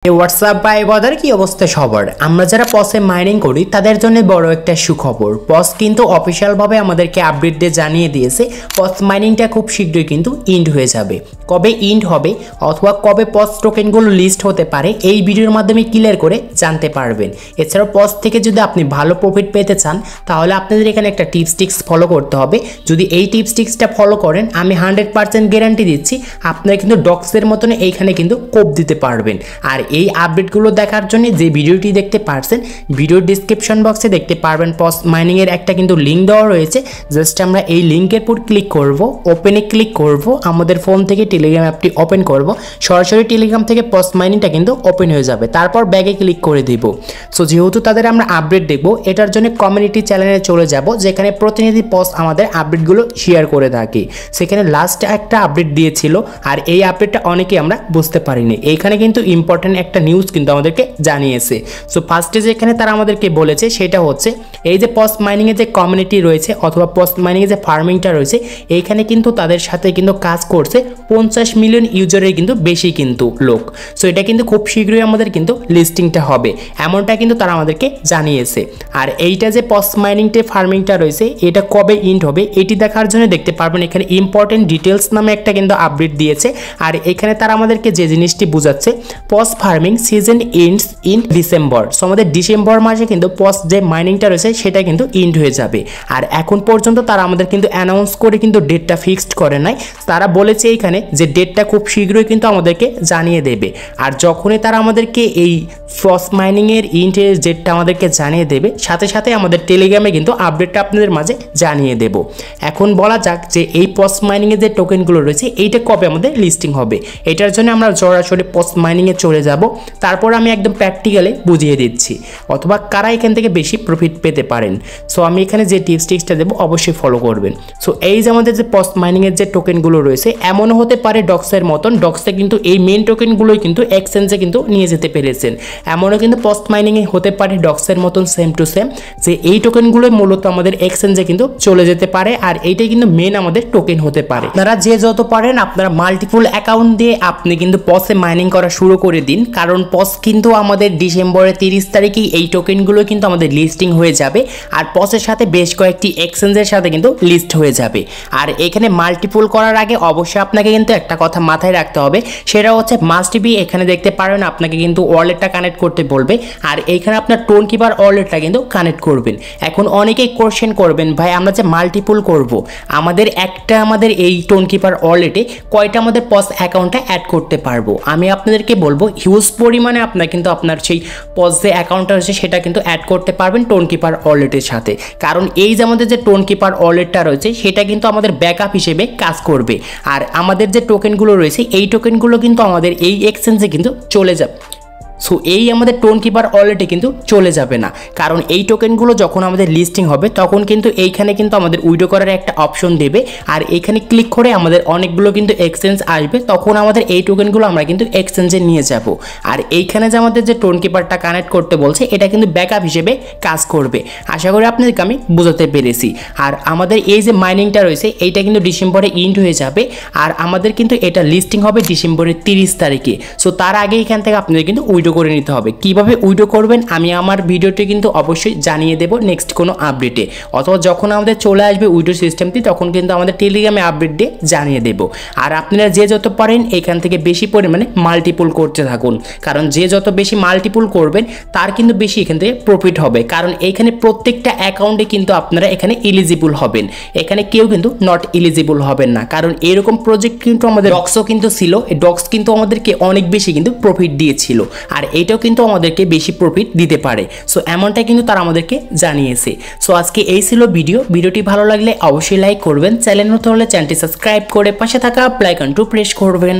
WhatsApp ভাই brother কি অবস্থা সবার। আমরা যারা পসে মাইনিং করি তাদের জন্য বড় একটা সুখবর। পস কিন্তু অফিশিয়ালভাবে আমাদেরকে আপডেট দিয়ে জানিয়ে দিয়েছে পস মাইনিংটা খুব শীঘ্রই কিন্তু ইন্ড হয়ে যাবে। কবে ইন্ড হবে অথবা কবে পস টোকেনগুলো লিস্ট হতে পারে এই ভিডিওর মাধ্যমে ক্লিয়ার করে জানতে পারবেন। এছাড়াও পস থেকে যদি আপনি ভালো প্রফিট পেতে চান তাহলে আপনাদের এখানে একটা টিপস ফলো করতে হবে। যদি এই টিপসটা ফলো করেন আমি 100% গ্যারান্টি দিচ্ছি আপনারা কিন্তু ডক্সের মতন এইখানে কিন্তু কোপ দিতে পারবেন। আর এই আপডেটগুলো দেখার জন্য যে ভিডিওটি দেখতে পারছেন ভিডিওর ডেসক্রিপশন বক্সে দেখতে পারবেন পস মাইনিং এর একটা কিন্তু লিংক দেওয়া রয়েছে। জাস্ট আমরা এই লিংকের উপর ক্লিক করব, ওপেনে ক্লিক করব, আমাদের ফোন থেকে টেলিগ্রাম অ্যাপটি ওপেন করব, সরাসরি টেলিগ্রাম থেকে পস মাইনিংটা কিন্তু ওপেন হয়ে যাবে। তারপর ব্যাগে ক্লিক করে দিব। সো যেহেতু তাদের আমরা আপডেট দেখব এটার জন্য কমিউনিটি চ্যানেলে চলে যাব যেখানে প্রতিনিধি পস আমাদের আপডেটগুলো শেয়ার করে থাকে। সেখানে লাস্ট একটা আপডেট দিয়েছিল আর এই আপডেটটা অনেকেই আমরা বুঝতে পারিনি। এইখানে কিন্তু ইম্পর্টেন্ট একটা নিউজ কিন্তু আমাদেরকে জানিয়েছে। সো ফার্স্টে যেখানে তারা আমাদেরকে বলেছে সেটা হচ্ছে এই যে পস মাইনিং এর যে কমিউনিটি রয়েছে অথবা পস মাইনিং এর যে ফার্মিংটা রয়েছে এইখানে কিন্তু তাদের সাথে কিন্তু কাজ করছে 50 মিলিয়ন ইউজারের কিন্তু বেশি কিন্তু লোক। সো এটা কিন্তু খুব শীঘ্রই আমাদের কিন্তু লিস্টিংটা হবে এমনটা কিন্তু তারা আমাদেরকে জানিয়েছে। আর এইটা যে পস মাইনিংটা ফার্মিংটা রয়েছে এটা কবে ইন্ড হবে এটি দেখার জন্য দেখতে পারবেন এখানে ইম্পর্টেন্ট ডিটেলস নামে একটা কিন্তু আপডেট দিয়েছে। আর এখানে তারা আমাদেরকে যে জিনিসটি বোঝাচ্ছে Poush farming season ends in December. So আমাদের ডিসেম্বর মাসে কিন্তু পস যে মাইনিংটা রয়েছে সেটা কিন্তু ইন্ড হয়ে যাবে। আর এখন পর্যন্ত তারা আমাদের কিন্তু অ্যানাউন্স করে কিন্তু ডেটটা ফিক্সড করে নাই। তারা বলেছে এইখানে যে ডেটটা খুব শীঘ্রই কিন্তু আমাদেরকে জানিয়ে দেবে। আর যখনই তারা আমাদেরকে এই পস মাইনিং এর ইন্ডের ডেটটা আমাদেরকে জানিয়ে দেবে সাথে সাথে আমাদের টেলিগ্রামে কিন্তু আপডেটটা আপনাদের মাঝে জানিয়ে দেব। এখন বলা যাক যে এই পস মাইনিং এর যে টোকেনগুলো রয়েছে এইটা কবে আমাদের লিস্টিং হবে। এটার জন্য আমরা সরাসরি পস মাইনিং এ চলে যাব। তারপর আমি একদম প্র্যাকটিক্যালি বুঝিয়ে দিচ্ছি অথবা কারা এখান থেকে বেশি প্রফিট পেতে পারেন। সো আমি এখানে যে টিপসটা দেবো অবশ্যই ফলো করবেন। সো এই যে আমাদের যে পস মাইনিং এর যে টোকেনগুলো রয়েছে এমনও হতে পারে ডক্সের মতন ডক্সে কিন্তু এই মেন টোকেনগুলোই কিন্তু এক্সচেঞ্জে কিন্তু নিয়ে যেতে পেরেছেন। এমনও কিন্তু পস মাইনিং এ হতে পারে ডক্সের মতন সেম টু সেম যে এই টোকেনগুলোই মূলত আমাদের এক্সচেঞ্জে কিন্তু চলে যেতে পারে। আর এইটাই কিন্তু মেন আমাদের টোকেন হতে পারে। আপনারা যে যত পারেন আপনারা মাল্টিপল অ্যাকাউন্ট দিয়ে আপনি কিন্তু পসে মাইনিং করা শুরু করে দিন। কারণ পস কিন্তু আমাদের ডিসেম্বরের 30 তারিখেই এই টোকেনগুলো কিন্তু আমাদের লিস্টিং হয়ে যাবে। আর পসের সাথে বেশ কয়েকটি এক্সচেঞ্জের সাথে কিন্তু লিস্ট হয়ে যাবে। আর এখানে মাল্টিপল করার আগে অবশ্যই আপনাকে কিন্তু একটা কথা মাথায় রাখতে হবে সেটা হচ্ছে মাস্ট বি এখানে দেখতে পারেন আপনাকে কিন্তু ওয়ালেটটা কানেক্ট করতে বলবে। আর এইখানে আপনার টোন কিপার ওয়ালেটটা কিন্তু কানেক্ট করবেন। এখন অনেকেই কোশ্চেন করবেন ভাই আমরা যে মাল্টিপল করব আমাদের এই টোন কিপার ওয়ালেটে কয়টা আমাদের পস অ্যাকাউন্টটা অ্যাড করতে পারবো। আমি আপনাদেরকে বলবো হিউজ পরিমাণে আপনার কিন্তু আপনার সেই পস যে অ্যাকাউন্টটা রয়েছে সেটা কিন্তু অ্যাড করতে পারবেন টোন কিপার ওয়ালেটের সাথে। কারণ এই যে আমাদের যে টোন কিপার ওয়ালেটটা রয়েছে সেটা কিন্তু আমাদের ব্যাকআপ হিসেবে কাজ করবে। আর আমাদের যে টোকেনগুলো রয়েছে এই টোকেনগুলো কিন্তু আমাদের এই এক্সচেঞ্জে কিন্তু চলে যাবে। সো এই আমাদের টোন কিপার ওয়ালেটে কিন্তু চলে যাবে না। কারণ এই টোকেনগুলো যখন আমাদের লিস্টিং হবে তখন কিন্তু এইখানে কিন্তু আমাদের উইড্রো করার একটা অপশন দেবে। আর এইখানে ক্লিক করে আমাদের অনেকগুলো কিন্তু এক্সচেঞ্জ আসবে তখন আমাদের এই টোকেনগুলো আমরা কিন্তু এক্সচেঞ্জে নিয়ে যাব। আর এইখানে যে আমাদের যে টোন কিপারটা কানেক্ট করতে বলছে এটা কিন্তু ব্যাকআপ হিসেবে কাজ করবে। আশা করি আপনাদেরকে আমি বোঝাতে পেরেছি। আর আমাদের এই যে মাইনিংটা রয়েছে এইটা কিন্তু ডিসেম্বরে ইন্ড হয়ে যাবে। আর আমাদের কিন্তু এটা লিস্টিং হবে ডিসেম্বরের 30 তারিখে। সো তার আগে এখান থেকে আপনাদের কিন্তু উইড্রো করে নিতে হবে। কিভাবে উইড্রো করবেন আমি আমার ভিডিওতে কিন্তু অবশ্যই জানিয়ে দেব নেক্সট কোনো আপডেটে অথবা যখন আমাদের চলে আসবে উইড্রো সিস্টেমটি তখন কিন্তু আমাদের টেলিগ্রামে আপডেট দিয়ে জানিয়ে দেব। আর আপনারা যে যত পারেন এখান থেকে বেশি পরিমাণে মাল্টিপল করতে থাকুন। কারণ যে যত বেশি মাল্টিপল করবেন তার কিন্তু বেশি এখান থেকে প্রফিট হবে। কারণ এইখানে প্রত্যেকটা অ্যাকাউন্টে কিন্তু আপনারা এখানে এলিজিবল হবেন। এখানে কেউ কিন্তু নট এলিজিবল হবেন না। কারণ এরকম প্রজেক্ট কিন্তু আমাদের ডক্সও কিন্তু ছিল। এই ডক্স কিন্তু আমাদেরকে অনেক বেশি কিন্তু প্রফিট দিয়েছিল। আর এটাও কিন্তু আমাদেরকে বেশি প্রফিট দিতে পারে। সো এমনটা কিন্তু তারা আমাদেরকে জানিয়েছে। সো আজকে এই ছিল ভিডিওটি ভালো লাগলে অবশ্যই লাইক করবেন, চ্যানেল নতুন হলে চ্যানেলটি সাবস্ক্রাইব করে পাশে থাকা বেল আইকনটি প্রেস করবেন।